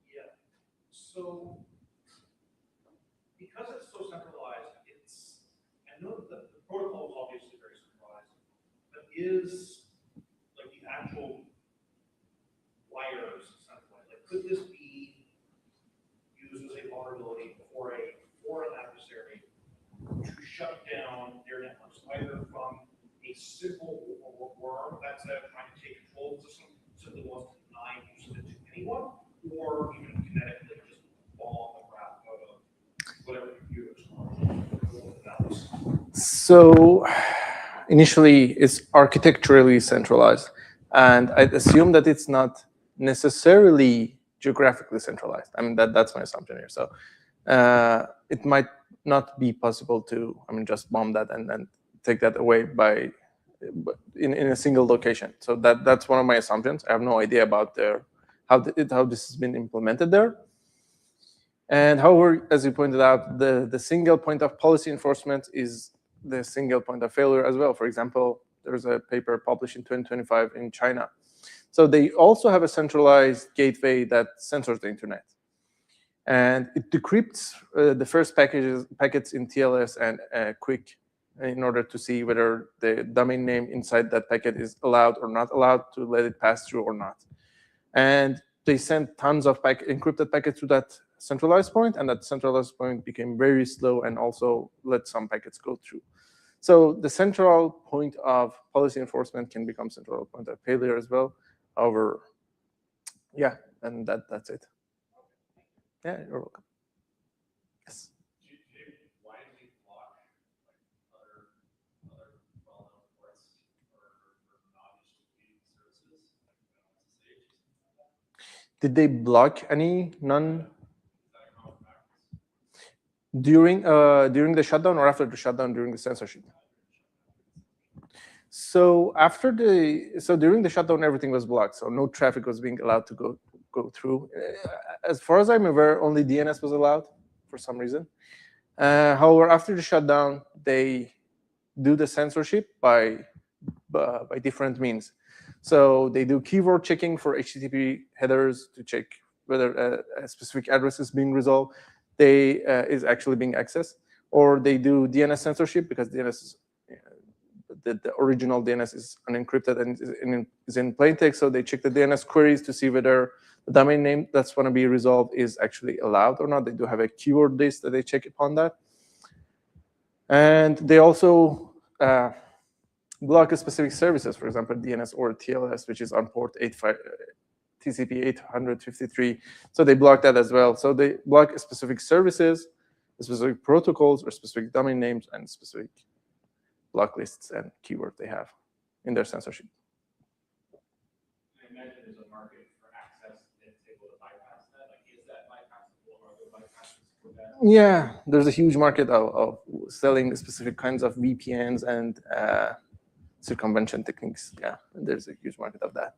Yeah. So because it's so centralized, I know that the protocol is obviously very centralized, but is like the actual wires centralized? Like, could this be used as a vulnerability for a foreign adversary to shut down their networks, either from a simple worm that's trying to take control of the system, simply wants to deny use of it to anyone, or even kinetically just bomb the crap out of whatever computers are. So initially, it's architecturally centralized, and I'd assume that it's not necessarily geographically centralized. That's my assumption here. So it might not be possible to, just bomb that and then take that away in a single location. So that's one of my assumptions. I have no idea about how this has been implemented there. And however, as you pointed out, the single point of policy enforcement is the single point of failure as well. For example, there's a paper published in 2025 in China. So they also have a centralized gateway that censors the internet. And it decrypts the first packets in TLS and QUIC in order to see whether the domain name inside that packet is allowed or not allowed to let it pass through or not. And they sent tons of encrypted packets to that centralized point, and that centralized point became very slow and also let some packets go through. So the central point of policy enforcement can become central point of failure as well. However, yeah, and that's it. Yeah, you're welcome. Yes. Why did we block other well-known ports or Did they block any non during the shutdown or after the shutdown during the censorship? So during the shutdown, everything was blocked, so no traffic was being allowed to go through. As far as I'm aware, only DNS was allowed for some reason. However, after the shutdown, they do the censorship by different means. So they do keyword checking for HTTP headers to check whether a specific address is being resolved, is actually being accessed, or they do DNS censorship because DNS is the original DNS is unencrypted and is in plain text. So they check the DNS queries to see whether the domain name that's going to be resolved is actually allowed or not. They do have a keyword list that they check upon that. And they also block specific services, for example, DNS or TLS, which is on port TCP 853. So they block that as well. So they block specific services, specific protocols, or specific domain names, and specific block lists and keywords they have in their censorship. I imagine there's a market for access that's able to bypass that. Like, is that bypassable or are there bypasses for that? Yeah, there's a huge market of selling specific kinds of VPNs and circumvention techniques. Yeah, and there's a huge market of that.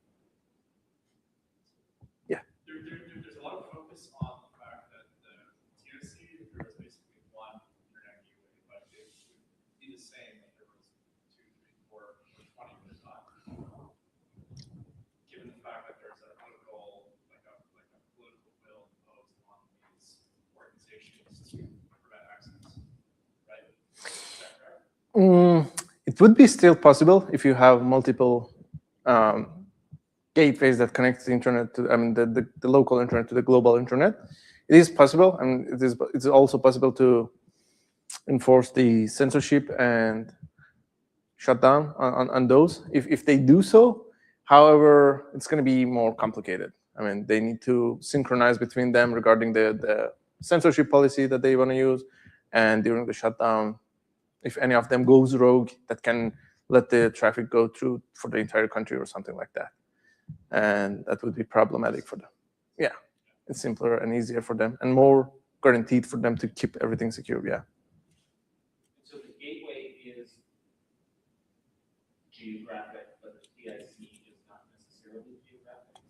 Yeah. There's a lot of focus on the fact that the TOC, if there was basically one internet gateway, but it would be the same if there was 2, 3, 4, 20 at a time. Given the fact that there's a political, like a political will imposed on these organizations to prevent access, right? Is that correct? It would be still possible if you have multiple gateways that connect the internet to, the local internet to the global internet. It is possible, and it's also possible to enforce the censorship and shutdown on those. If they do so, however, it's going to be more complicated. I mean, they need to synchronize between them regarding the censorship policy that they want to use, and during the shutdown, if any of them goes rogue, that can let the traffic go through for the entire country or something like that. And that would be problematic for them. Yeah, it's simpler and easier for them and more guaranteed for them to keep everything secure. Yeah. So the gateway is geographic, but the TIC is not necessarily geographic.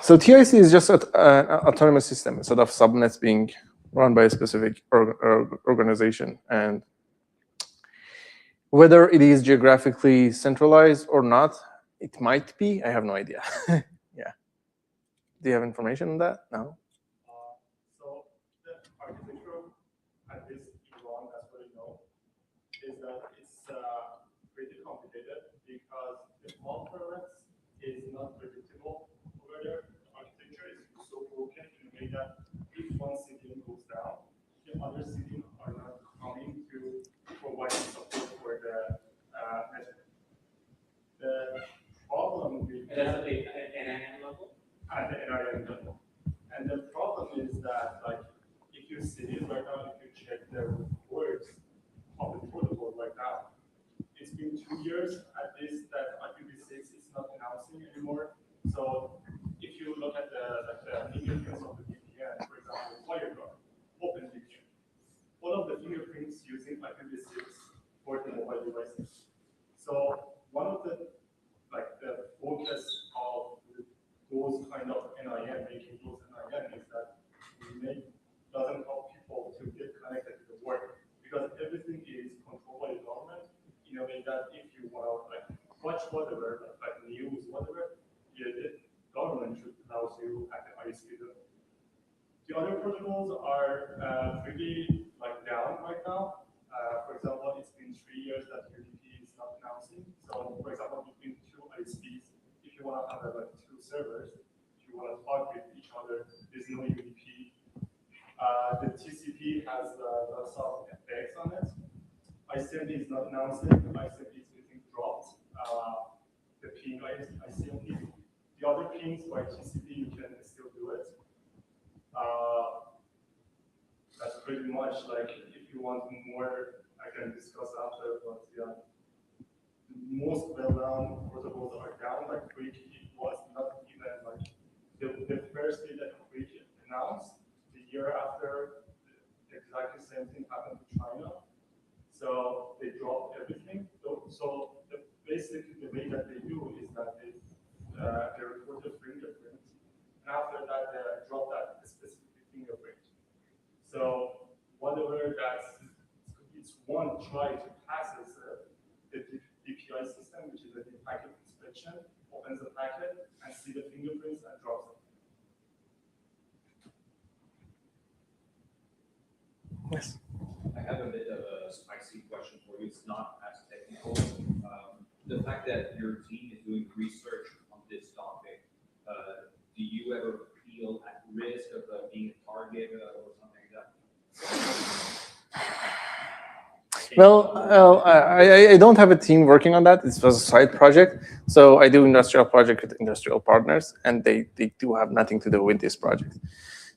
So TIC is just an autonomous system instead of subnets being run by a specific organization. And whether it is geographically centralized or not, it might be. I have no idea. Yeah. Do you have information on that? No. So the architecture, at least Iran, as what I know, is that it's pretty complicated because the alternate is not predictable over there. The architecture is so broken in a way that if one signal goes down, the other signals are not coming to provide support for the network. The problem with And that's at the NIN level? at the NRM level. And the problem is that, like, if you see it right now, if you check the words of the protocol right now, it's been 2 years at least that IPv6 is not announcing anymore. So if you look at the fingerprints of the VPN, for example, WireGuard, OpenVPN, all of the fingerprints using IPv6 for the mobile devices. So one of the focus of those kind of NIN, making those NIN is that doesn't help people to get connected to the work because everything is controlled by the government in a way that if you want to watch whatever, like news, whatever, the government should allow you at the ISP level. The other protocols are pretty down right now. For example, it's been 3 years that UDP is not announcing. So, for example, between two ISPs, if you want to have two servers, if you want to talk with each other, there's no UDP. The TCP has lots of effects on it. ICMP is not announcing. ICMP is getting dropped. The ping ICMP. The other pings by TCP, you can still do it. That's pretty much if you want more, I can discuss after, but yeah. Most well-known protocols are down, Quick, it was not even try to pass the DPI system, which is a packet inspection, opens the packet and see the fingerprints and drops them. Yes. I have a bit of a spicy question for you. It's not as technical. The fact that your team is doing research on this topic, do you ever feel at risk of being a target or something like that? Well, I don't have a team working on that. It was a side project. So I do industrial project with industrial partners, and they do have nothing to do with this project.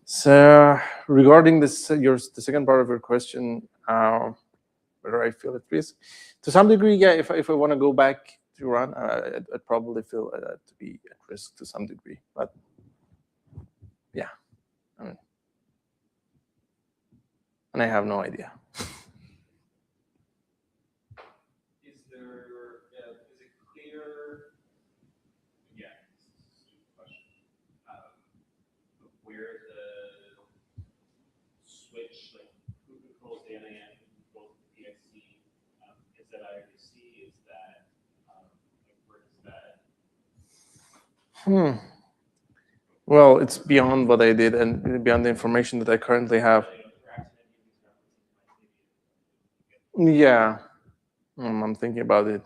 So regarding this, the second part of your question, whether I feel at risk, to some degree, yeah. If I want to go back to Iran, I'd probably feel to be at risk to some degree. But yeah, I mean, and I have no idea. Is it clear? Yeah, this is a stupid question. Where the switch, like who controls the NIN, who controls the PXC, is that IRC? Is that like where does that? Well, it's beyond what I did and beyond the information that I currently have. Yeah, I'm thinking about it.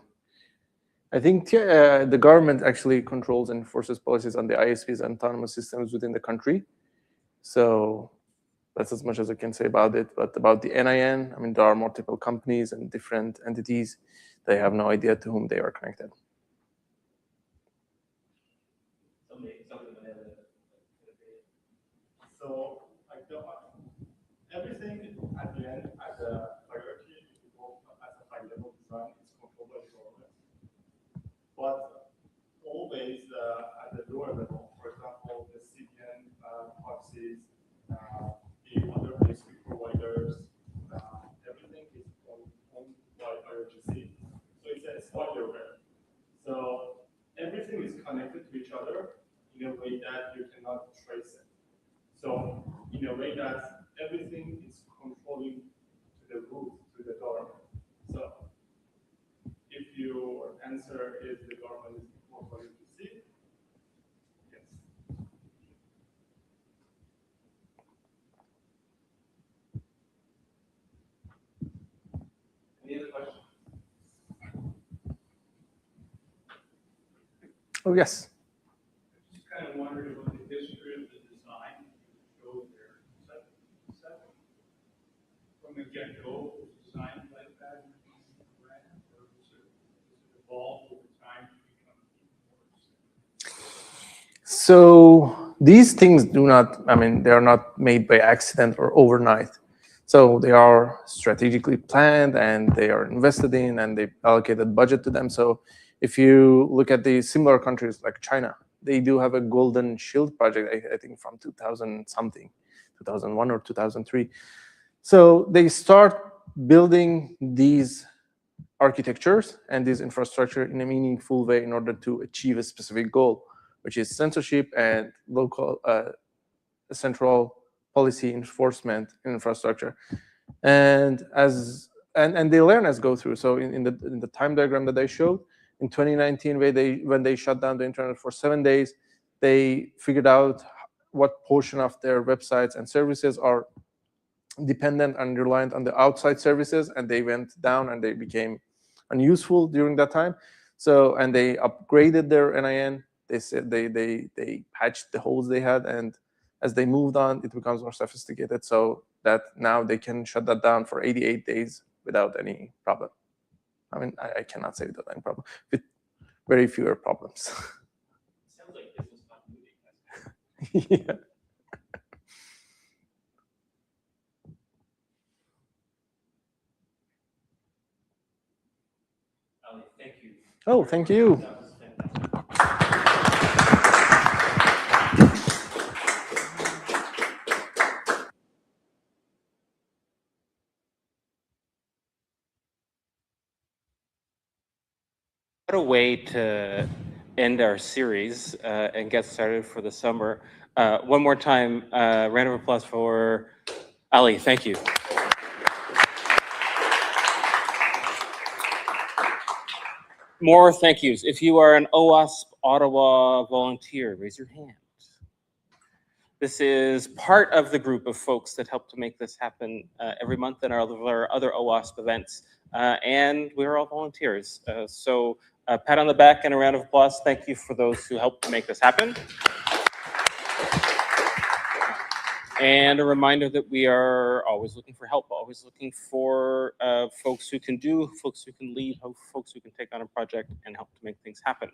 I think the government actually controls and enforces policies on the ISPs and autonomous systems within the country. So that's as much as I can say about it. But about the NIN, I mean, there are multiple companies and different entities. They have no idea to whom they are connected. So everything at the end, at the hierarchy, if you go as a high-level design, is controlled by the government. But always at the lower level, for example, the CDN proxies, the other ISP providers, everything is owned by IRGC. So it's a spiderweb. So everything is connected to each other in a way that you cannot trace it. So in a way that everything is controlling to the root, to the government. So if your answer is the government is controlling to see, yes. Any other questions? Oh, yes. Just kind of wondered about the history of the design showed there. Is that from the get-go was designed like that in Iran, or was it evolved over time to become even more? So these things do not, I mean, they are not made by accident or overnight. So they are strategically planned and they are invested in and they allocated budget to them. So if you look at the similar countries like China, they do have a golden shield project, I think from 2000 something, 2001 or 2003. So they start building these architectures and this infrastructure in a meaningful way in order to achieve a specific goal, which is censorship and local central policy enforcement infrastructure. And they learn as go through. So in the time diagram that I showed, in 2019, when they shut down the internet for 7 days, they figured out what portion of their websites and services are dependent and reliant on the outside services, and they went down and they became unuseful during that time. So, and they upgraded their NIN. They said they patched the holes they had, and as they moved on, it becomes more sophisticated. So that now they can shut that down for 88 days without any problem. I mean, I cannot say without any problem, with very fewer problems. Sounds like business continuity. Yeah. Ali, thank you. Oh, thank you. That was fantastic. What a way to end our series and get started for the summer. One more time, round of applause for Ali. Thank you. More thank yous. If you are an OWASP Ottawa volunteer, raise your hand. This is part of the group of folks that help to make this happen every month in our other OWASP events. And we're all volunteers. So a pat on the back and a round of applause. Thank you for those who helped to make this happen. And a reminder that we are always looking for help, always looking for folks who can do, folks who can lead, folks who can take on a project and help to make things happen.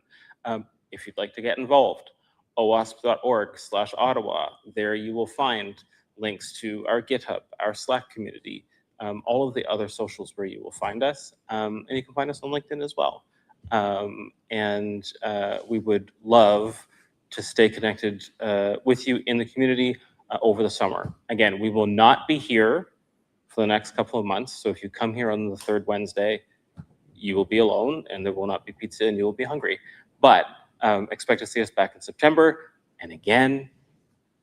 If you'd like to get involved, owasp.org/Ottawa. There you will find links to our GitHub, our Slack community, all of the other socials where you will find us. And you can find us on LinkedIn as well. We would love to stay connected with you in the community over the summer. Again, we will not be here for the next couple of months. So if you come here on the third Wednesday, you will be alone and there will not be pizza and you will be hungry. But expect to see us back in September. And again,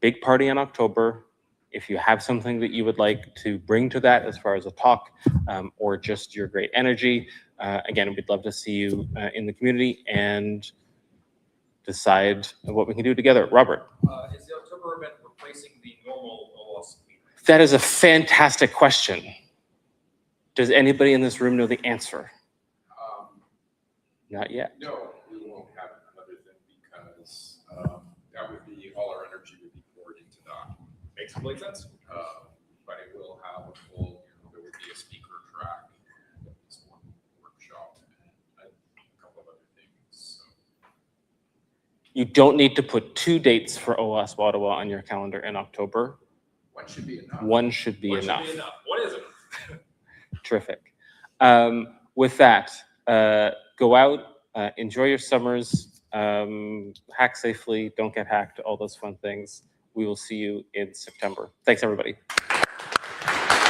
big party in October. If you have something that you would like to bring to that as far as a talk or just your great energy, again, we'd love to see you in the community and decide what we can do together. Robert. Is the October event replacing the normal OWASP meeting? That is a fantastic question. Does anybody in this room know the answer? Not yet. No, we won't have another thing because that would be, all our energy would be poured into that. Makes complete sense. But it will have a full, there would be a speaker track, and this one workshop, and a couple of other things. So. You don't need to put 2 dates for OWASP Ottawa on your calendar in October. One should be enough. One should be What should enough. be enough? What is it? Terrific. With that, go out, enjoy your summers, hack safely, don't get hacked, all those fun things. We will see you in September. Thanks, everybody.